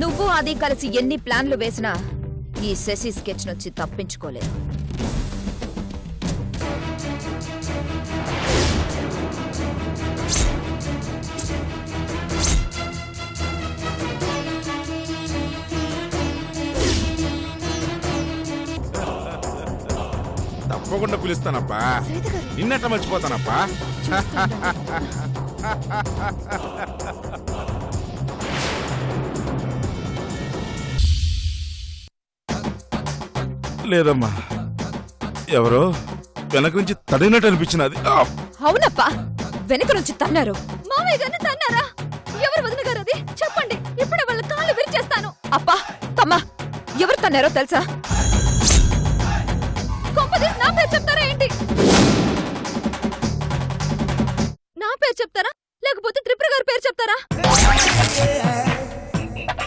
నువ్వు అది కలిసి ఎన్ని ప్లాన్లు వేసినా ఈ శశి స్కెచ్ నుంచి తప్పించుకోలేదు. తప్పకుండా పిలుస్తానప్పా. నిన్నట్ట మర్చిపోతానప్పా. లేదమ్మా, ఎవరో వెనక నుంచి తడినట్టు అనిపించినది. అవునప్పా, వెనక నుంచి తన్నారు. మామయ్య గారిని తన్నారా? ఎవరు వదిన గారు అది చెప్పండి, ఇప్పుడే వాళ్ళ కాళ్ళు విరిచేస్తాను. అప్పా తమ్మా, ఎవరు తన్నారో తెలుసా? కొంపదీసి నా పేరు చెప్తారా ఏంటి? నా పేరు చెప్తారా లేకపోతే త్రిపుర గారి పేరు చెప్తారా?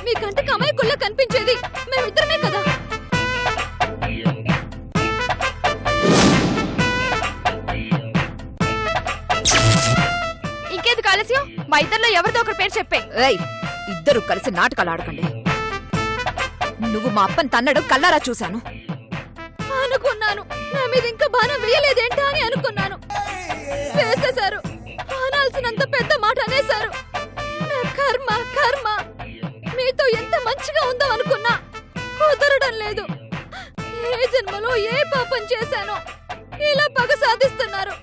మీ కంటికి అమాయకుల్లా కనిపించేది మేమిద్దరమే కదా. ఇంకేది ఆలస్యం? మా ఇద్దరిలో ఎవరిదో ఒకరి పేరు చెప్పే. ఇద్దరు కలిసి నాటకాలు ఆడకండి. నువ్వు మా అప్పని తన్నడు కల్లారా చూశాను. అనుకున్నాను నా మీద ఇంకా బాణం వేయలేదేంటా అని అనుకున్నాను. వేసేశారు. అనాల్సినంత పెద్ద మాట అనేశారు. నా కర్మ కర్మ. మీతో ఎంత మంచిగా ఉందో అనుకున్నా, కుదరడం లేదు. ఏ జన్మలో ఏ పాపం చేశానో ఇలా పగ సాధిస్తున్నారు.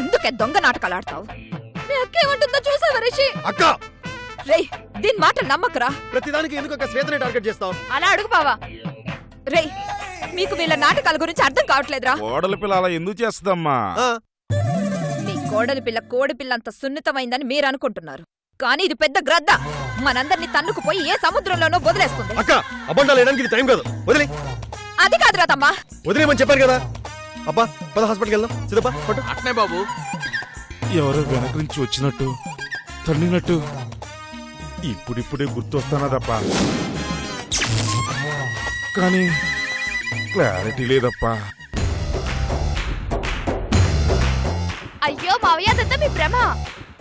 ఎందుకే దొంగ నాటకాలు ఆడతావు? మీ అక్క ఏమంటుందో చూసావా రిషి? అక్క రేయ్, దీని మాటలు నమ్మకరా? ప్రతిదానికి ఎందుకు అక్క శ్వేతని టార్గెట్ చేస్తావు? అలా అడుగు బావా. రేయ్, మీకు వీళ్ళ నాటకాల గురించి అర్థం కావట్లేదురా? కోడల పిల్ల అలా ఎందుకు చేస్తుందమ్మా? మీ కోడలి పిల్ల కోడి పిల్ల అంత సున్నితమైందని మీరు అనుకుంటున్నారు, కానీ ఇది పెద్ద గ్రద్ద. మనందరినీ తన్నుకుపోయి ఏ సముద్రంలోనో వదిలేస్తుంది. అక్క అబండాలు వేయడానికి ఇది టైం కాదు. వదిలే. అది కాదురా తమ్మా. వదిలేమని చెప్పారు కదా. అబ్బా పద హాస్పిటల్కి వెళ్దాం. సిద్ధప్పా పట్టు. అట్నే బాబు. ఎవరో వెనక నుంచి వచ్చినట్టు తన్నినట్టు ఇప్పుడిప్పుడే గుర్తొస్తానదప్పా, కానీ క్లారిటీ లేదప్పా. అయ్యో మావయ్య, అదంతా మీ భ్రమ.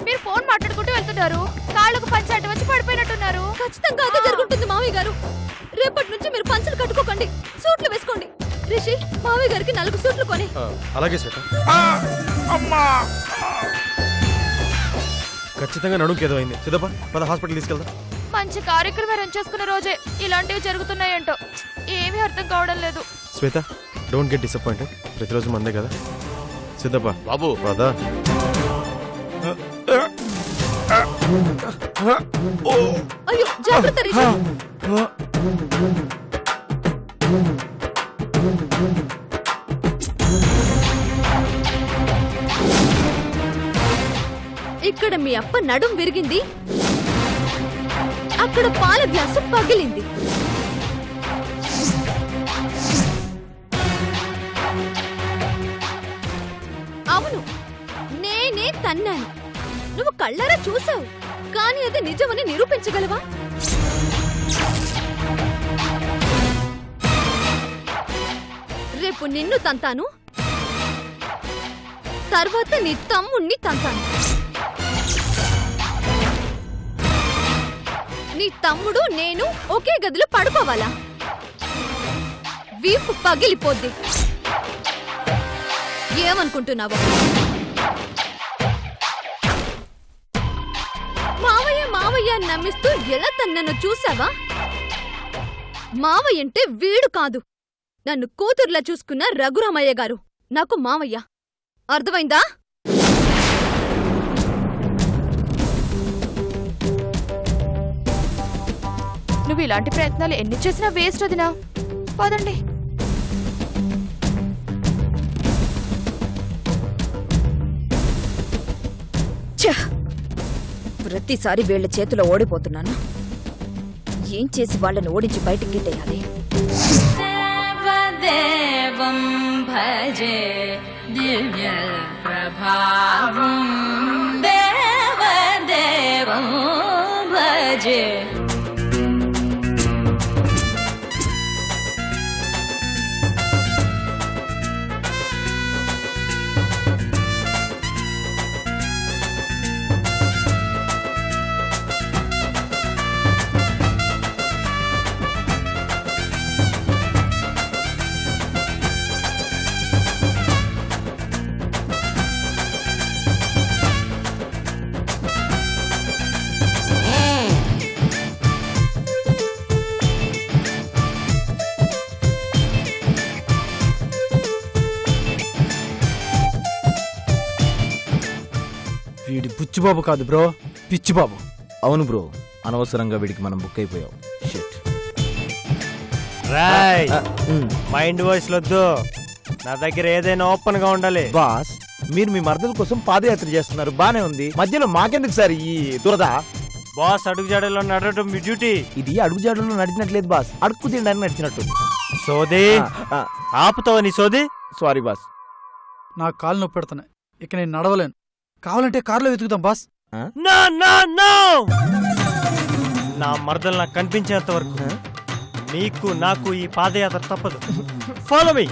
మీరు ఫోన్ మాట్లాడుకుంటూ వెళ్తున్నారు, కాళ్ళకు పంచి అడ్డు వచ్చి పడిపోయినట్టున్నారు. ఖచ్చితంగా అదే జరుగుతుంది మావయ్య గారు. రేపటి నుంచి మీరు పంచలు కట్టుకోకండి, సూట్లు వేసుకోండి. రిషి, మావయ్య గారికి 4 సూట్లు కొని. అలాగే శ్వేత. అమ్మా, ఖచ్చితంగా నడుంకి ఏదో అయింది. సిద్ధప్పా పద హాస్పిటల్ తీసుకెళ్దాం. మంచి కార్యక్రమం రన్ చేసుకున్న రోజే ఇలాంటివి జరుగుతున్నాయంటో ఏమీ అర్థం కావడం లేదు. శ్వేత డోంట్ గెట్ డిసప్పాయింటెడ్. ప్రతిరోజు మందే కదా. సిద్ధప్పా బాబు పదా. అయ్యో జాగ్రత్త రిషి. ఇక్కడ మీ అప్ప నడుం విరిగింది, అక్కడ పాల గ్లాసు పగిలింది. అవును, నేనే తన్నాను. నువ్వు కళ్ళారా చూసావు, కానీ అది నిజమని నిరూపించగలవా? రేపు నిన్ను తంతాను, తర్వాత నీ తమ్ముణ్ణి తంతాను. నీ తమ్ముడు నేను ఒకే గదిలో పడుకోవాలా? వీపు పగిలిపోద్ది. ఏమనుకుంటున్నావు? మావయ్య మావయ్య నమ్మిస్తూ ఎలా తన్నను చూసావా? మావయ్య అంటే వీడు కాదు, నన్ను కూతుర్లా చూసుకున్న రఘురామయ్య గారు నాకు మావయ్య. అర్థమైందా? నువ్వు ఇలాంటి ప్రయత్నాలు ఎన్ని చేసినా వేస్ట్. వదినా పదండి. ప్రతిసారి వీళ్ళ చేతిలో ఓడిపోతున్నాను. ఏం చేసి వాళ్ళని ఓడించి బయటికి గిట్టేయాలి? దేవదేవం భజే దివ్య ప్రభావం, దేవదేవం భజే. బుచ్చిబాబు కాదు బ్రో, పిచ్చిబాబు. అవును బ్రో, అనవసరంగా వీడికి మనం బుక్ అయిపోయాం. షిట్. రాయ్ మైండ్ వాయిస్ లొద్దు, నా దగ్గర ఏదైనా ఓపెన్ గా ఉండాలి. బాస్, మీరు మీ మరదల కోసం పాదయాత్ర చేస్తున్నారు, బానే ఉంది. మధ్యలో మాకెందుకు సార్ ఈ దురద? బాస్ అడుగుజాడలో నడవడం మీ డ్యూటీ. ఇది అడుగుజాడులో నడిచినట్లేదు బాస్, అడుక్కు తినడానికి నడిచినట్టు. సోది ఆపుతావు నీ సోది. Sorry boss. నా కాళ్ళు నొప్పి పెడుతున్నాయి, ఇక నేను నడవలేను. కావాలంటే కారులో వెతుకుదాం బాస్. నో నో నో, నా మరదలు నాకు కనిపించేంత వరకు నీకు నాకు ఈ పాదయాత్ర తప్పదు. Follow me.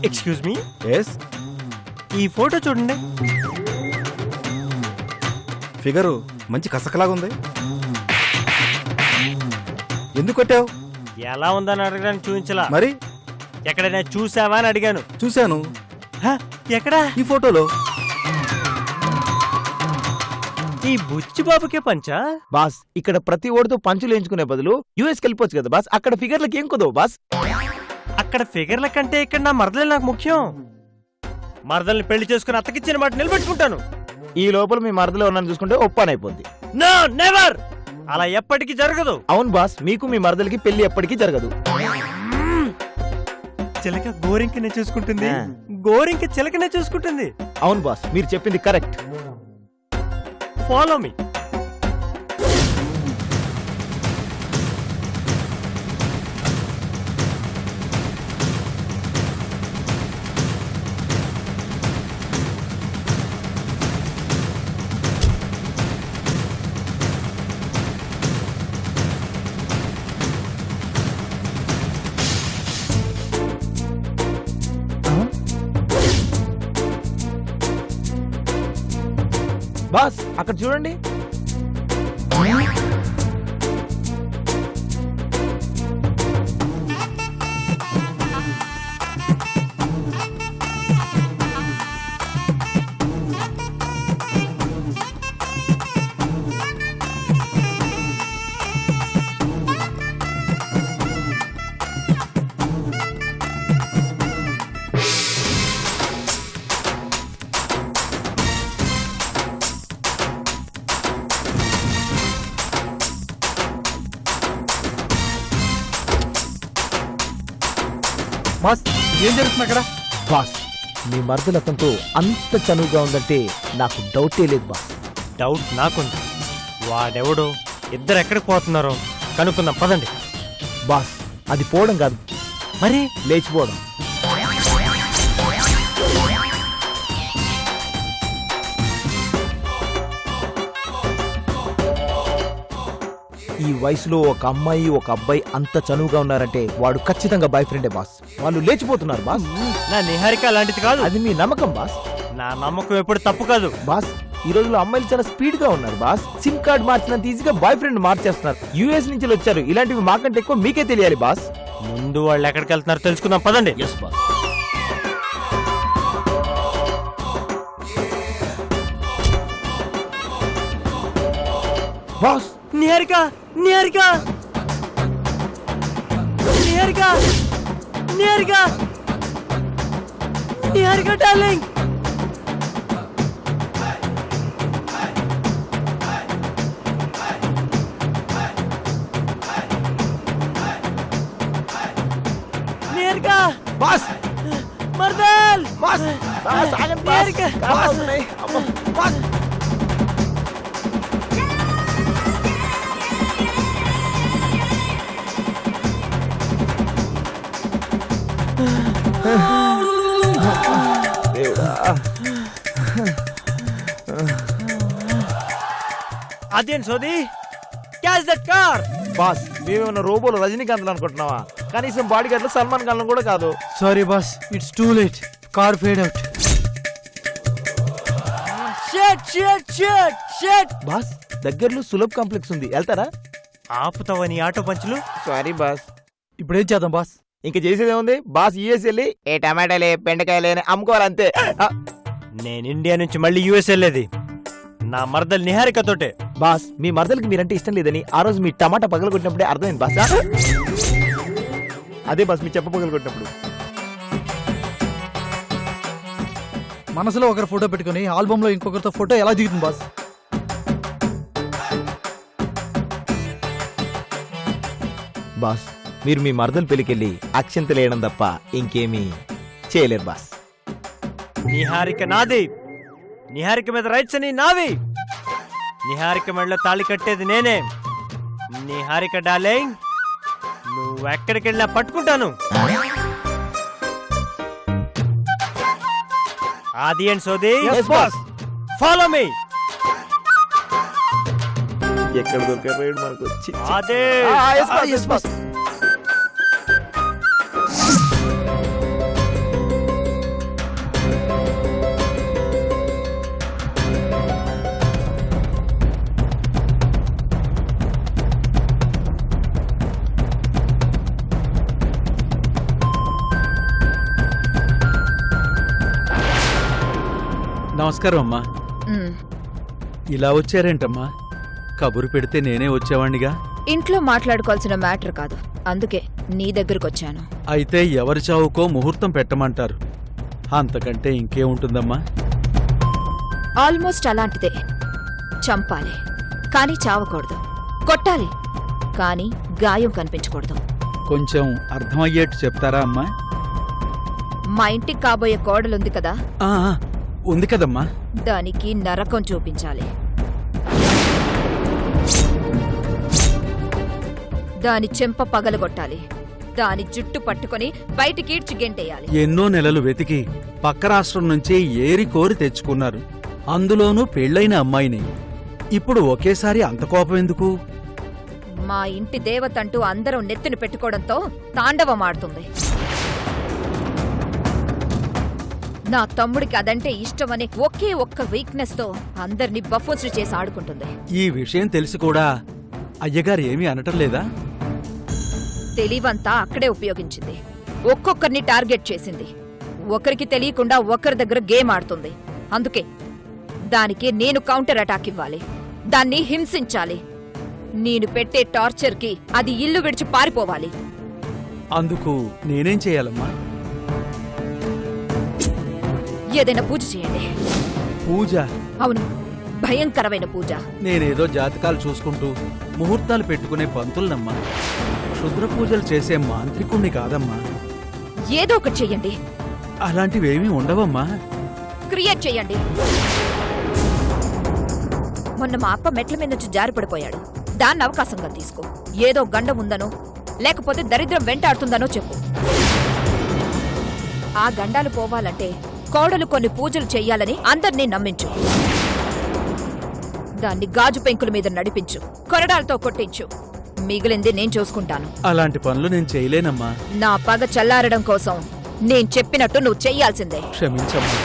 Excuse me. Yes. ఈ ఫోటో చూడండి. ఫిగరు మంచి కసకలాగా ఉంది. ఎందుకు కొట్టావు? ఎలా ఉందని అడగడానికి చూపించలా, మరి ఎక్కడైనా చూసావా అని అడిగాను. చూశాను. ఎక్కడా? ఈ ఫోటోలో. ఈ బుచ్చిబాబుకే పంచా? బాస్, ఇక్కడ ప్రతి ఓడితో పంచులు వేయించుకునే బదులు యూఎస్కి వెళ్ళిపోవచ్చు కదా బాస్, అక్కడ ఫిగర్లకి ఏం కుదవు బాస్. అక్కడ ఫిగర్ల కంటే ఇక్కడ నా మరదలే నాకు ముఖ్యం. మరదల్ని పెళ్లి చేసుకుని అత్తకిచ్చిన మాట నిలబెట్టుకుంటాను. ఈ లోపల మీ మరదలో ఉన్నాను చూసుకుంటే ఒప్పానైపోద్ది. నో నెవర్, అలా ఎప్పటికీ జరగదు. అవును బాస్, మీకు మీ మరదలకి పెళ్లి ఎప్పటికీ జరగదు. చిలక గోరింకనే చూసుకుంటుంది, గోరింక చిలకనే చూసుకుంటుంది. అవును బాస్, మీరు చెప్పింది కరెక్ట్. Follow me. బాస్, అక్కడ చూడండి. బాస్, ఏం జరుగుతుంది అక్కడ? బాస్, మీ మరదలు అతనితో అంత చనువుగా ఉందంటే నాకు డౌటే లేదు బాస్. డౌట్ నాకుంది. వాడెవడో, ఇద్దరు ఎక్కడికి పోతున్నారో కనుక్కుందాం పదండి. బాస్, అది పోవడం కాదు, మరి లేచిపోవడం. ఈ వయసులో ఒక అమ్మాయి ఒక అబ్బాయి అంత చనువుగా ఉన్నారంటే వాడు ఖచ్చితంగా బాయ్ ఫ్రెండే బాస్. వాళ్ళు లేచిపోతున్నారు బాస్. నా నిహారిక అలాంటిది కాదు. అది మీ నమ్మకం బాస్. నా నమ్మకం ఎప్పుడు తప్పు కాదు బాస్. ఈ రోజుల్లో అమ్మాయిలు చాలా స్పీడ్ గా ఉన్నారు బాస్. సిమ్ కార్డ్ మార్చినంత ఈజీగా బాయ్ ఫ్రెండ్ మార్చేస్తున్నారు. యుఎస్ నుంచి వచ్చారు. ఇలాంటివి మాకంటే ఎక్కువ మీకే తెలియాలి బాస్. ముందు వాళ్ళు ఎక్కడికి వెళ్తున్నారో తెలుసుకుందాం పదండి. Yes boss. Boss, Niharika, Niharika, Niharika, Niharika, Niharika darling. Niharika, boss, మర్దల్, బాస్, బాస్, ఆగండి బాస్. నిహారిక, బాస్, అమ్మ, బాస్. అదేం సోది, క్యాచ్ దట్ కార్. బాస్, మేమేమన్నా రోబోలు రజనీకాంత్ అనుకుంటున్నావా? కనీసం బాడీ గార్డ్ సల్మాన్ ఖాన్ కూడా కాదు. Sorry boss, it's too late. Car fade out. Shut shut shut shut. Boss, దగ్గరలో సులభ్ కాంప్లెక్స్ ఉంది, వెళ్తారా? ఆపుతావని ఆటో పంచులు. Sorry boss. ఇప్పుడు ఏం చేద్దాం బాస్? ఇంక చేసేదేముంది బాస్, యూఎస్ వెళ్ళి ఏ టమాటాలే బెండకాయలే అని అమ్ముకోవాలి అంతే. నేను ఇండియా నుంచి మళ్ళీ యూఎస్ వెళ్ళేది నా మరదలు నిహారికతోటే. బాస్, మీ మరదలకి మీరంటే ఇష్టం లేదని ఆ రోజు మీ టమాటా పగలగొట్టినప్పుడే అర్థమైంది బాస్. అదే బాస్, మీ చెప్ప పగలగొట్టినప్పుడు. మనసులో ఒకరి ఫోటో పెట్టుకుని ఆల్బమ్ లో ఇంకొకరితో ఫోటో ఎలా దిగుతుంది బాస్? బాస్ మీరు మీ మరదలు పెళ్ళికెళ్ళి అక్షంతలు వేయడం తప్ప ఇంకేమీ చేయలేరు బాస్. నిహారిక నాది. నిహారిక మీద రైట్స్ అని నావి. నిహారిక మెడలో తాళి కట్టేది నేనే. నిహారిక డార్లింగ్, నువ్వు ఎక్కడికి వెళ్ళినా పట్టుకుంటాను. ఆది అండ్ సోది, ఫాలో మీ. ఎక్కడ దొరికారు మనకు వచ్చి అదే నమస్కారం అమ్మా. ఉమ్, ఇలా వచ్చారేంటమ్మా? కబురు పెడితే నేనే వచ్చేవాణ్ణిగా. ఇంట్లో మాట్లాడుకోవాల్సిన మ్యాటర్ కాదు, అందుకే నీ దగ్గరకు వచ్చాను. అయితే ఎవరి చావుకో ముహూర్తం పెట్టమంటారు. అంతకంటే ఇంకేముంటుందమ్మా? ఆల్మోస్ట్ అలాంటిదే. చంపాలి కానీ చావకూడదు, కొట్టాలి కానీ గాయం కనిపించకూడదు. కొంచెం అర్థమయ్యేట్టు చెప్తారా అమ్మా? మా ఇంటికి కాబోయే కోడలుంది కదా, ఆ, ఉంది కదమ్మా. దానికి నరకం చూపించాలి. దాని చెంప పగలగొట్టాలి. దాని జుట్టు పట్టుకొని బయటికీడ్చి గెంటేయాలి. ఎన్నో నెలలు వెతికి పక్క రాష్ట్రం నుంచి ఏరి కోరి తెచ్చుకున్నారు. అందులోనూ పెళ్ళైన అమ్మాయిని. ఇప్పుడు ఒకేసారి అంత కోపం ఎందుకు? మా ఇంటి దేవతంటూ అందరం నెత్తిన పెట్టుకోవడంతో తాండవమాడుతుంది. నా తమ్ముడికి అదంటే ఇష్టమనే ఒకే ఒక్క వీక్నెస్ తో అందరినీ బఫోన్స్ చేసి ఆడుకుంటుంది. ఈ విషయం తెలిసి కూడా అయ్యగారు ఏమీ అనటం లేదా? తెలివంతా అక్కడే ఉపయోగించింది. ఒక్కొక్కరిని టార్గెట్ చేసింది. ఒకరికి తెలియకుండా ఒకరి దగ్గర గేమ్ ఆడుతుంది. అందుకే దానికి నేను కౌంటర్ అటాక్ ఇవ్వాలి, దాన్ని హింసించాలి. నేను పెట్టే టార్చర్కి అది ఇల్లు విడిచి పారిపోవాలి. అందుకు నేనేం చేయాలమ్మా? ఏదైనా పూజ చేయండి. పూజ? అవును, భయంకరమైన పూజ. నేనేదో జాతకాలు చూసుకుంటూ ముహూర్తాలు పెట్టుకునే పంతులనమ్మా. క్షుద్ర పూజలు చేసే మాంత్రికుణ్ణి కాదమ్మా. ఏదో ఒకటి చెయ్యండి. అలాంటివేమీ ఉండవమ్మా. క్రియేట్ చెయ్యండి. మొన్న మా అప్ప మెట్ల మీద నుంచి జారిపడిపోయాడు. దాన్ని అవకాశంగా తీసుకో. ఏదో గండం ఉందనో లేకపోతే దరిద్రం వెంటాడుతుందనో చెప్పు. ఆ గండాలు పోవాలంటే కోడలు కొన్ని పూజలు చెయ్యాలని అందర్నీ నమ్మించు. దాన్ని గాజు పెంకుల మీద నడిపించు, కొరడాలతో కొట్టించు. మిగిలింది నేను చూసుకుంటాను. అలాంటి పనులు నేను చేయలేనమ్మా. నా పగ చల్లారడం కోసం నేను చెప్పినట్టు నువ్వు చెయ్యాల్సిందే. క్షమించమ్మా.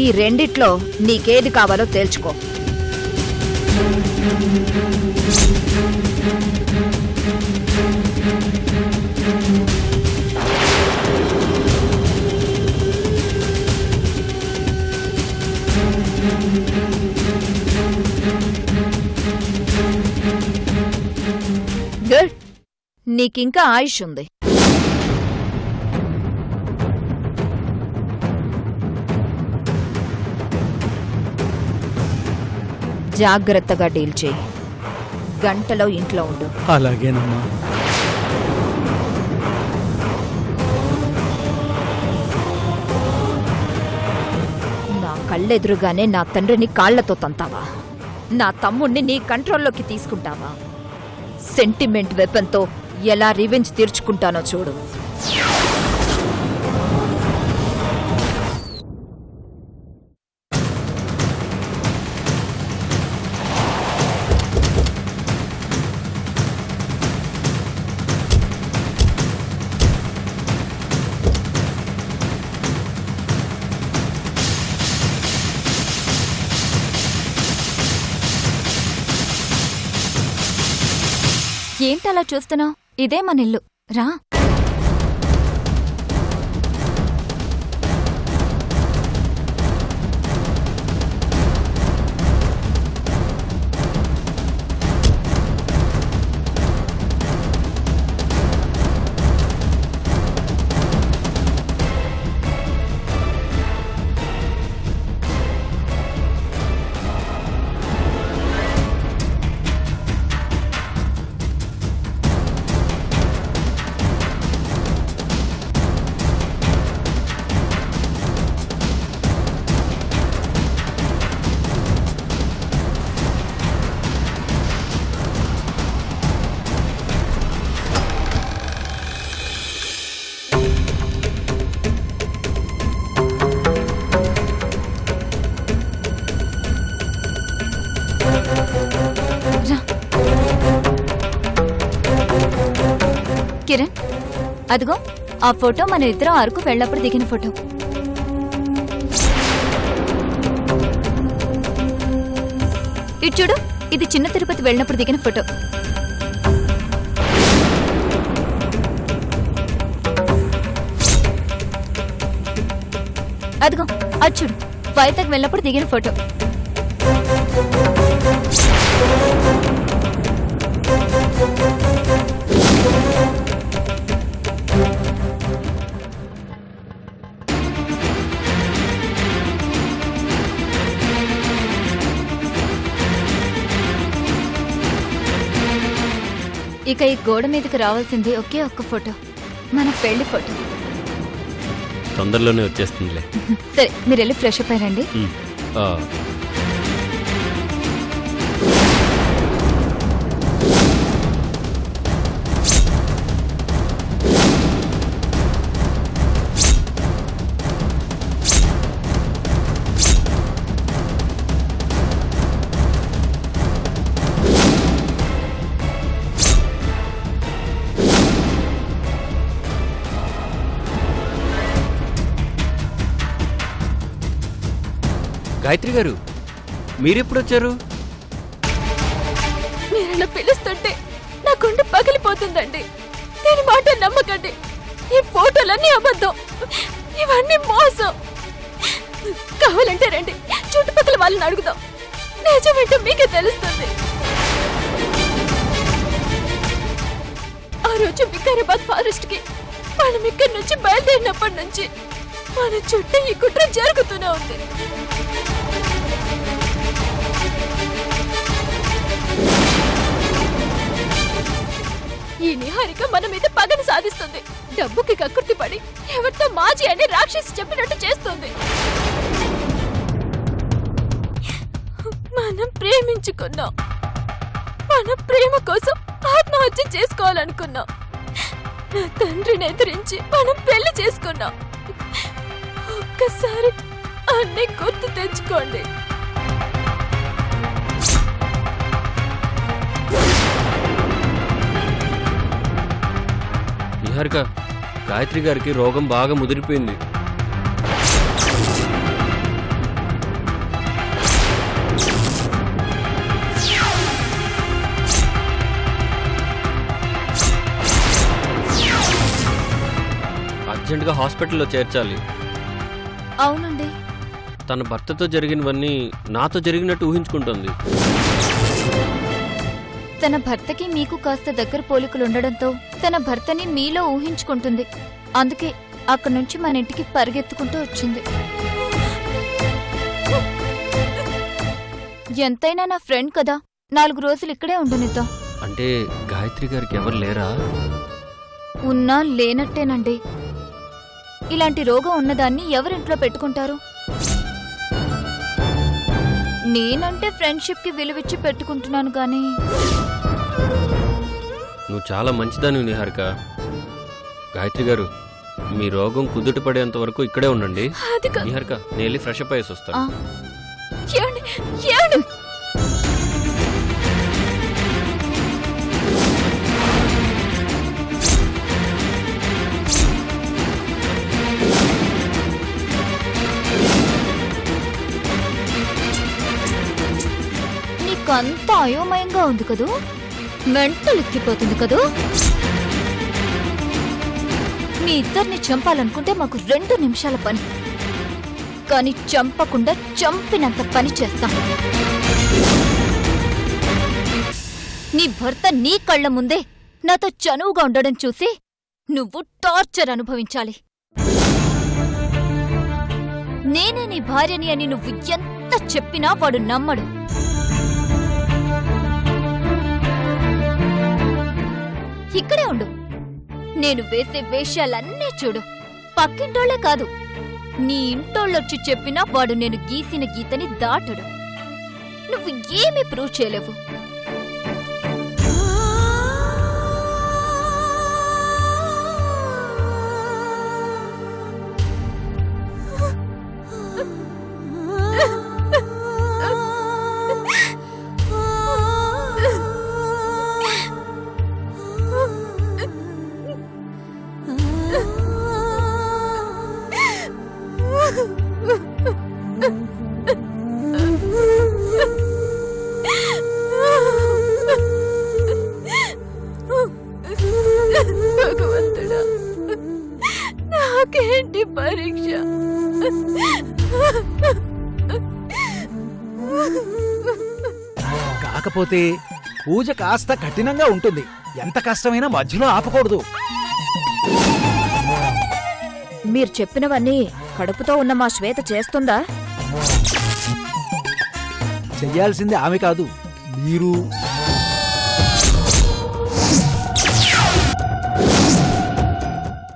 ఈ రెండిట్లో నీకేది కావాలో తేల్చుకో. గుడ్, నీకింకా ఆయుష్ ఉంది. జాగ్రత్తగా డీల్ చేయి. గంటలో ఇంట్లో ఉండు. అలాగేనమ్మా. నా కళ్ళెదురుగానే నా తండ్రిని కాళ్లతో తంతావా? నా తమ్ముణ్ణి నీ కంట్రోల్లోకి తీసుకుంటావా? సెంటిమెంట్ వెపన్తో ఎలా రివెంజ్ తీర్చుకుంటానో చూడు. ఏంటలా చూస్తున్నావు? ఇదే మన ఇల్లు, రా. కిరణ్, అదిగో ఆ ఫోటో మన ఇద్దరం అరకు వెళ్ళప్పుడు దిగిన ఫోటో. ఇటు చూడు, ఇది చిన్న తిరుపతి వెళ్ళినప్పుడు దిగిన ఫోటో. అదిగో అది చూడు, వైజాగ్ వెళ్ళినప్పుడు దిగిన ఫోటో. ఇక ఈ గోడ మీదకి రావాల్సింది ఒకే ఒక్క ఫోటో, మన పెళ్లి ఫోటో. తొందరలోనే వచ్చేస్తుందిలే. సరే, మీరు వెళ్ళి ఫ్రెష్ అప్ అయ్యారండి. గాయత్రి గారు, మీరెప్పుడు వచ్చారు? మీరలా పిలుస్తుంటే నా గుండె పగిలిపోతుందండి. నేను మాట నమ్మకండి. ఈ ఫోటోలన్నీ అబద్ధం, ఇవన్నీ మోసం. కావాలంటే రండి, చుట్టుపక్కల వాళ్ళని అడుగుదాం. నిజమేంటో మీకే తెలుస్తుంది. ఆ రోజు వికారాబాద్ ఫారెస్ట్ కి మనం ఇక్కడి నుంచి బయలుదేరినప్పటి నుంచి మన చుట్టూ ఈ కుట్ర జరుగుతూనే ఉంది. ఈ నిహారిక మన మీద పగని సాధిస్తుంది. డబ్బుకి కక్కుర్తి పడి ఎవరితో మాజీ అని రాక్షసి చెప్పినట్టు చేస్తుంది. మనం ప్రేమించుకున్నాం, మన ప్రేమ కోసం ఆత్మహత్య చేసుకోవాలనుకున్నాం. నా తండ్రిని ఎదిరించి మనం పెళ్లి చేసుకున్నాం. ఒక్కసారి అన్నీ గుర్తు తెచ్చుకోండి. నిహారిక, గాయత్రి గారికి రోగం బాగా ముదిరిపోయింది. అర్జెంటుగా హాస్పిటల్లో చేర్చాలి. అవునండి. తన భర్తతో జరిగినవన్నీ నాతో జరిగినట్టు ఊహించుకుంటుంది. తన భర్తకి మీకు కాస్త దగ్గర పోలికలు ఉండడంతో తన భర్తని మీలో ఊహించుకుంటుంది. అందుకే అక్కడి నుంచి మన ఇంటికి పరిగెత్తుకుంటూ వచ్చింది. ఎంతైనా నా ఫ్రెండ్ కదా, 4 రోజులు ఇక్కడే ఉండనిద్దాం. అంటే గాయత్రి గారికి ఎవరు లేరా? ఉన్నా లేనట్టేనండి. ఇలాంటి రోగం ఉన్నదాన్ని ఎవరింట్లో పెట్టుకుంటారు? నేనంటే ఫ్రెండ్షిప్ కి విలువిచ్చి పెట్టుకుంటున్నాను గానీ. నువ్వు చాలా మంచిదానివి నిహారిక. గాయత్రి గారు, మీ రోగం కుదుట పడేంత వరకు ఇక్కడే ఉండండి. నిహారిక, నేను వెళ్ళి ఫ్రెష్ అప్ అయ్యేసి వస్తాను. నీకంత అయోమయంగా ఉంది కదూ. మెంటలెక్కిపోతుంది కదూ. మీ ఇద్దరిని చంపాలనుకుంటే మాకు 2 నిమిషాల పని, కానీ చంపకుండా చంపినంత పని చేస్తాం. నీ భర్త నీ కళ్ళ ముందే నాతో చనువుగా ఉండడం చూసి నువ్వు టార్చర్ అనుభవించాలి. నేనే నీ భార్యని అని నువ్వు ఎంత చెప్పినా వాడు నమ్మడు. ఇక్కడే ఉండు, నేను వేసే వేషాలన్నీ చూడు. పక్కింటోళ్లే కాదు, నీ ఇంటోళ్ళొచ్చి చెప్పినా వాడు నేను గీసిన గీతని దాటడు. నువ్వు ఏమీ ప్రూవ్ చేయలేవు. భగవంతుడా, నాకేంటి పరీక్ష? కాకపోతే పూజ కాస్త కఠినంగా ఉంటుంది. ఎంత కష్టమైనా మధ్యలో ఆపకూడదు. మీరు చెప్పినవన్నీ కడుపుతో ఉన్న మా శ్వేత చేస్తుందా? చెయ్యాల్సింది ఆమె కాదు, మీరు.